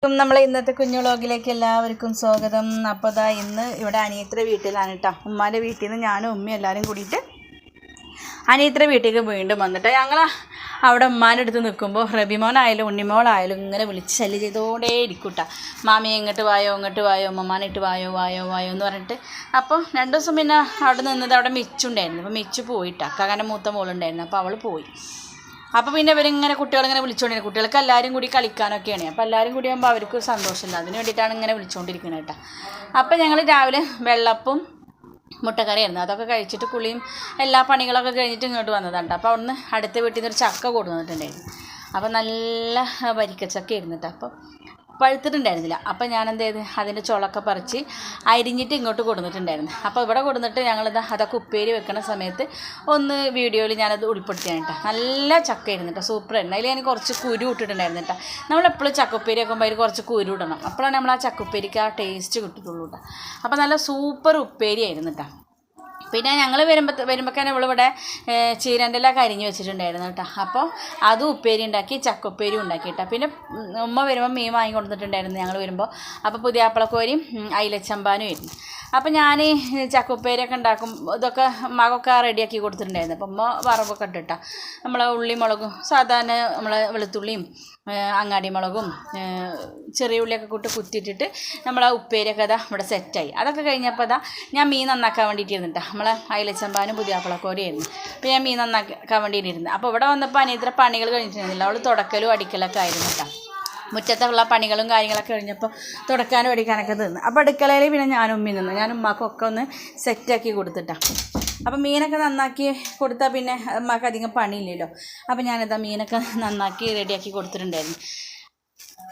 നമ്മളെ ഇന്നത്തെ കുഞ്ഞു വ്ളോഗിലേക്ക് എല്ലാവർക്കും സ്വാഗതം. അപ്പോൾ ദാ ഇന്ന് ഇവിടെ അനിയത്തിയുടെ വീട്ടിലാണ് കേട്ടോ. ഉമ്മാൻ്റെ വീട്ടിൽ നിന്ന് ഞാനും ഉമ്മയും എല്ലാവരും കൂടിയിട്ട് അനിയത്തിയുടെ വീട്ടിലേക്ക് വീണ്ടും വന്നിട്ട് ഞങ്ങൾ അവിടെ ഉമ്മാൻ്റെ അടുത്ത് നിൽക്കുമ്പോൾ റബിമോനായാലും ഉണ്ണിമോളായാലും ഇങ്ങനെ വിളിച്ച് ശല്യം ചെയ്തോണ്ടേ ഇരിക്കും കേട്ടോ. മാമി ഇങ്ങോട്ട് വായോ ഉമ്മമാനിട്ട് വായോ എന്ന് പറഞ്ഞിട്ട്. അപ്പോൾ 2 ദിവസം പിന്നെ അവിടെ നിന്നത് അവിടെ മിച്ചുണ്ടായിരുന്നു. അപ്പോൾ മിച്ചു പോയിട്ടാ, അക്കാൻ്റെ മൂത്ത മോളുണ്ടായിരുന്നു. അപ്പോൾ അവൾ പോയി. അപ്പോൾ പിന്നെ ഇവരിങ്ങനെ കുട്ടികളിങ്ങനെ വിളിച്ചുകൊണ്ടിരിക്കും. കുട്ടികൾക്ക് എല്ലാവരും കൂടി കളിക്കാനൊക്കെയാണ്. അപ്പോൾ എല്ലാവരും കൂടി ആകുമ്പോൾ അവർക്ക് സന്തോഷമില്ല. അതിന് വേണ്ടിയിട്ടാണ് ഇങ്ങനെ വിളിച്ചുകൊണ്ടിരിക്കുന്നത് കേട്ടോ. അപ്പോൾ ഞങ്ങൾ രാവിലെ വെള്ളപ്പും മുട്ടക്കറിയായിരുന്നു. അതൊക്കെ കഴിച്ചിട്ട് കുളിയും എല്ലാ പണികളൊക്കെ കഴിഞ്ഞിട്ട് ഇങ്ങോട്ട് വന്നതാണ് കേട്ടോ. അപ്പോൾ അവിടുന്ന് അടുത്ത വീട്ടിൽ നിന്ന് ഒരു ചക്ക കൊടുത്തിട്ടുണ്ടായിരുന്നു. അപ്പോൾ നല്ല വരിക്കച്ചക്ക ഇരുന്നിട്ട് അപ്പോൾ പഴുത്തിട്ടുണ്ടായിരുന്നില്ല. അപ്പോൾ ഞാൻ എന്ത് ചെയ്ത് അതിൻ്റെ ചുളക്കെ പറിച്ച് അരിഞ്ഞിട്ട് ഇങ്ങോട്ട് കൊടുത്തിട്ടുണ്ടായിരുന്നു. അപ്പോൾ ഇവിടെ കൊടുത്തിട്ട് ഞങ്ങളിത് അതൊക്കെ ഉപ്പേരി വെക്കുന്ന സമയത്ത് ഒന്ന് വീഡിയോയിൽ ഞാനത് ഉൾപ്പെടുത്തിയാണ് കേട്ടോ. നല്ല ചക്ക ആയിരുന്നു കേട്ടോ, സൂപ്പറായിരുന്നു. അതിൽ ഞാൻ കുറച്ച് കുരു ഇട്ടിട്ടുണ്ടായിരുന്നു കേട്ടോ. നമ്മളെപ്പോഴും ചക്കുപ്പേരി വെക്കുമ്പോൾ അതിൽ കുറച്ച് കുരു ഇടണം. അപ്പോഴാണ് നമ്മൾ ആ ചക്കുപ്പേരിക്ക് ആ ടേസ്റ്റ് കിട്ടുള്ളൂ കേട്ടോ. അപ്പോൾ നല്ല സൂപ്പർ ഉപ്പേരി ആയിരുന്നു കേട്ടോ. പിന്നെ ഞങ്ങൾ വരുമ്പോഴേക്കാണ് ഇവളിവിടെ ചീരൻ്റെ എല്ലാം അരിഞ്ഞ് വെച്ചിട്ടുണ്ടായിരുന്നു കേട്ടോ. അപ്പോൾ അതും ഉപ്പേരി ഉണ്ടാക്കി, ചക്കുപ്പേരി ഉണ്ടാക്കി കേട്ടോ. പിന്നെ ഉമ്മ വരുമ്പോൾ മീൻ വാങ്ങി കൊണ്ടുവന്നിട്ടുണ്ടായിരുന്നു ഞങ്ങൾ വരുമ്പോൾ. അപ്പോൾ പുതിയാപ്പിളക്കോരിയും അയിലച്ചമ്പാനും ആയിരുന്നു. അപ്പോൾ ഞാൻ ചക്കുപ്പേരിയൊക്കെ ഉണ്ടാക്കും, ഇതൊക്കെ മകമൊക്കെ റെഡിയാക്കി കൊടുത്തിട്ടുണ്ടായിരുന്നു. അപ്പോൾ ഉമ്മ വറവൊക്കെ ഇട്ടിട്ടാ നമ്മളെ ഉള്ളി മുളകും സാധാരണ നമ്മളെ വെളുത്തുള്ളിയും അങ്ങാടി മുളകും ചെറിയ ഉള്ളിയൊക്കെ കുത്തിയിട്ടിട്ട് നമ്മളെ ഉപ്പേരിയൊക്കെ അതാ ഇവിടെ സെറ്റായി. അതൊക്കെ കഴിഞ്ഞപ്പോൾ അതാ ഞാൻ മീൻ നന്നാക്കാൻ വേണ്ടിയിട്ടിരുന്നിട്ടാ. നമ്മളെ അയിലച്ചമ്പാനും പുതിയാപ്പിളക്കോരിയായിരുന്നു. അപ്പോൾ ഞാൻ മീൻ നന്നാക്കാൻ വേണ്ടിയിട്ടിരുന്നു. അപ്പോൾ ഇവിടെ വന്നപ്പോൾ അനിയത്തിൻ്റെ പണികൾ കഴിഞ്ഞിട്ടുണ്ടായിരുന്നില്ല. അവൾ തുടക്കലും അടിക്കലൊക്കെ ആയിരുന്നു കേട്ടോ. മുറ്റത്തുള്ള പണികളും കാര്യങ്ങളൊക്കെ കഴിഞ്ഞപ്പോൾ തുടക്കാനും അടിക്കാനൊക്കെ നിന്ന്. അപ്പോൾ അടുക്കളയിൽ പിന്നെ ഞാനും ഉമ്മയും നിന്ന്. ഞാൻ ഉമ്മാക്കൊക്കെ ഒന്ന് സെറ്റാക്കി കൊടുത്തിട്ടാണ്. അപ്പോൾ മീനൊക്കെ നന്നാക്കി കൊടുത്താൽ പിന്നെ ഉമ്മാക്ക് അധികം പണിയില്ലല്ലോ. അപ്പോൾ ഞാനിതാ മീനൊക്കെ നന്നാക്കി റെഡിയാക്കി കൊടുത്തിട്ടുണ്ടായിരുന്നു.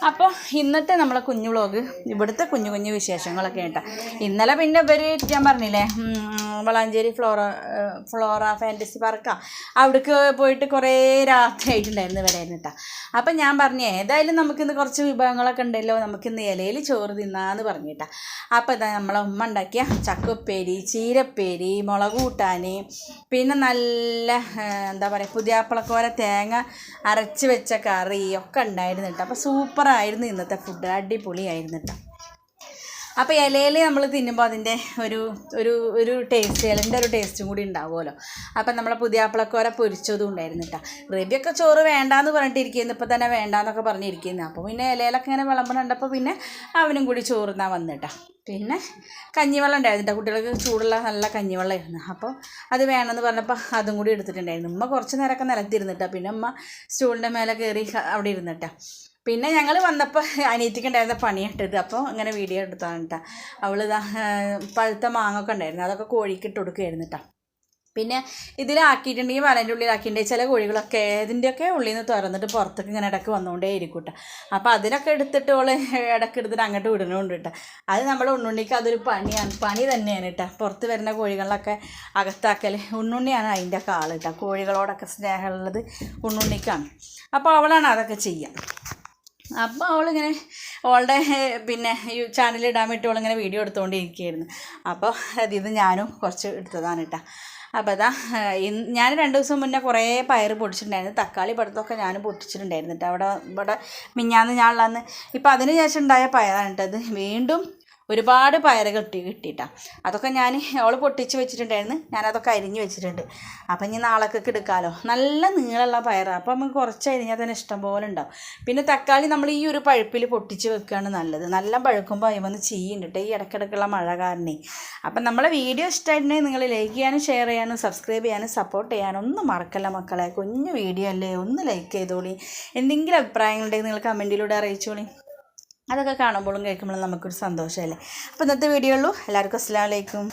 അപ്പോൾ ഇന്നത്തെ നമ്മളെ കുഞ്ഞു വ്ളോഗ് ഇവിടുത്തെ കുഞ്ഞു കുഞ്ഞു വിശേഷങ്ങളൊക്കെ കേട്ടോ. ഇന്നലെ പിന്നെ ഞാൻ പറഞ്ഞില്ലേ വളാഞ്ചേരി ഫ്ലോറ ഫാൻറ്റസി പാർക്കാണ്, അവിടേക്ക് പോയിട്ട് കുറേ രാത്രി ആയിട്ടുണ്ടായിരുന്നു വരായിരുന്നു കേട്ടോ. അപ്പം ഞാൻ പറഞ്ഞു ഏതായാലും നമുക്കിന്ന് കുറച്ച് വിഭവങ്ങളൊക്കെ ഉണ്ടല്ലോ, നമുക്കിന്ന് ഇലയിൽ ചോറ് തിന്നാന്ന് പറഞ്ഞു കേട്ടോ. അപ്പോൾ ഇതാ നമ്മളെ ഉമ്മ ഉണ്ടാക്കിയ ചക്കുപ്പേരി, ചീരപ്പേരി, മുളക് കൂട്ടാൻ, പിന്നെ നല്ല എന്താ പറയുക പുതിയാപ്പിളക്കോര തേങ്ങ അരച്ച് വെച്ച കറി ഒക്കെ ഉണ്ടായിരുന്നു കേട്ടോ. അപ്പോൾ സൂപ്പറായിരുന്നു ഇന്നത്തെ ഫുഡ്, അടിപൊളിയായിരുന്നു കേട്ടോ. അപ്പോൾ ഇലയിൽ നമ്മൾ തിന്നുമ്പോൾ അതിൻ്റെ ഒരു ടേസ്റ്റ്, ഇലൻ്റെ ഒരു ടേസ്റ്റും കൂടി ഉണ്ടാവുമല്ലോ. അപ്പം നമ്മളെ പുതിയാപ്പിളക്കോര പൊരിച്ചതും ഉണ്ടായിരുന്നു കേട്ടോ. റബിയൊക്കെ ചോറ് വേണ്ടാന്ന് പറഞ്ഞിട്ടിരിക്കുന്നു, ഇപ്പോൾ തന്നെ വേണ്ടാന്നൊക്കെ പറഞ്ഞിരിക്കുന്നു. അപ്പോൾ പിന്നെ ഇലയിലൊക്കെ ഇങ്ങനെ വിളമ്പണം കണ്ടപ്പോൾ പിന്നെ അവനും കൂടി ചോറുന്നാൻ വന്നിട്ടാ. പിന്നെ കഞ്ഞിവെള്ളം ഉണ്ടായിരുന്നു കേട്ടോ, കുട്ടികൾക്ക് ചൂടുള്ള നല്ല കഞ്ഞിവെള്ളമായിരുന്നു. അപ്പോൾ അത് വേണമെന്ന് പറഞ്ഞപ്പോൾ അതും കൂടി എടുത്തിട്ടുണ്ടായിരുന്നു. ഉമ്മ കുറച്ച് നേരമൊക്കെ നിലത്തിരുന്നിട്ടാ. പിന്നെ ഉമ്മ സ്റ്റൂളിൻ്റെ മേലെ കയറി അവിടെ ഇരുന്നിട്ടാ. പിന്നെ ഞങ്ങൾ വന്നപ്പോൾ അനിയത്തിക്ക് ഉണ്ടായിരുന്ന പണിയിട്ടത്. അപ്പോൾ അങ്ങനെ വീഡിയോ എടുത്താണ് കേട്ടോ. അവൾ പഴുത്ത മാങ്ങൊക്കെ ഉണ്ടായിരുന്നു, അതൊക്കെ കോഴിക്ക് ഇട്ട് കൊടുക്കുകയായിരുന്നു കേട്ടോ. പിന്നെ ഇതിലാക്കിയിട്ടുണ്ടെങ്കിൽ വലൻ്റെ ഉള്ളിലാക്കിയിട്ടുണ്ടെങ്കിൽ ചില കോഴികളൊക്കെ ഏതിൻ്റെയൊക്കെ ഉള്ളിൽ നിന്ന് തുറന്നിട്ട് പുറത്തേക്ക് ഇങ്ങനെ ഇടയ്ക്ക് വന്നുകൊണ്ടേ ഇരിക്കും കേട്ടോ. അപ്പോൾ അതിനൊക്കെ എടുത്തിട്ട് അവൾ ഇടയ്ക്ക് എടുത്തിട്ട് അങ്ങോട്ട് വിടണമുണ്ട് കേട്ടോ. അത് നമ്മൾ ഉണ്ണുണ്ണിക്ക് അതൊരു പണി തന്നെയാണ് കേട്ടോ. പുറത്ത് വരുന്ന കോഴികളിലൊക്കെ അകത്താക്കൽ ഉണ്ണുണ്ണിയാണ് അതിൻ്റെ ഒക്കെ ആൾ കേട്ടോ. കോഴികളോടൊക്കെ സ്നേഹമുള്ളത് ഉണ്ണുണ്ണിക്കാണ്. അപ്പോൾ അവളാണ് അതൊക്കെ ചെയ്യുക. അപ്പോൾ അവളിങ്ങനെ അവളുടെ പിന്നെ ചാനലിടാൻ വേണ്ടി അവളിങ്ങനെ വീഡിയോ എടുത്തുകൊണ്ടിരിക്കുകയായിരുന്നു. അപ്പോൾ ഇത് ഞാനും കുറച്ച് എടുത്തതാണ് കേട്ടോ. അപ്പോൾ അതാ ഞാൻ 2 ദിവസം മുന്നേ കുറേ പയർ പൊടിച്ചിട്ടുണ്ടായിരുന്നു. തക്കാളി പഴുത്തൊക്കെ ഞാനും പൊട്ടിച്ചിട്ടുണ്ടായിരുന്നു കേട്ടോ. ഇവിടെ മിഞ്ഞാന്ന് ഞാനുള്ളന്ന്. ഇപ്പോൾ അതിന് ശേഷം ഉണ്ടായ പയറാണ് കേട്ടോ. അത് വീണ്ടും ഒരുപാട് പയറുകൾ കിട്ടിയിട്ടാണ്. അതൊക്കെ ഞാൻ അവൾ പൊട്ടിച്ച് വെച്ചിട്ടുണ്ടായിരുന്നു, ഞാനതൊക്കെ അരിഞ്ഞ് വെച്ചിട്ടുണ്ട്. അപ്പം ഇനി നാളേക്കൊക്കെ എടുക്കാമല്ലോ. നല്ല നീളമുള്ള പയറാണ്. അപ്പം നമുക്ക് കുറച്ച് അരിഞ്ഞാൽ തന്നെ ഇഷ്ടം പോലെ ഉണ്ടാവും. പിന്നെ തക്കാളി നമ്മൾ ഈ ഒരു പഴുപ്പിൽ പൊട്ടിച്ച് വെക്കുകയാണ് നല്ലത്. നല്ല പഴുക്കുമ്പോൾ അതിൽ വന്ന് ചെയ്യുന്നുണ്ട് കേട്ടോ, ഈ ഇടയ്ക്കിടയ്ക്കുള്ള മഴ കാരണേ. അപ്പം നമ്മളെ വീഡിയോ ഇഷ്ടമായിട്ടുണ്ടെങ്കിൽ നിങ്ങൾ ലൈക്ക് ചെയ്യാനും ഷെയർ ചെയ്യാനും സബ്സ്ക്രൈബ് ചെയ്യാനും സപ്പോർട്ട് ചെയ്യാനും ഒന്നും മറക്കല്ല മക്കളെ. കുഞ്ഞു വീഡിയോ അല്ലേ, ഒന്ന് ലൈക്ക് ചെയ്തോളി. എന്തെങ്കിലും അഭിപ്രായങ്ങളുണ്ടെങ്കിൽ നിങ്ങൾ കമൻറ്റിലൂടെ അറിയിച്ചോളി. അതൊക്കെ കാണുമ്പോഴും കേൾക്കുമ്പോഴും നമുക്കൊരു സന്തോഷമല്ലേ. അപ്പോൾ ഇന്നത്തെ വീഡിയോ ഉള്ളൂ. എല്ലാവർക്കും അസ്സലാമു അലൈക്കും.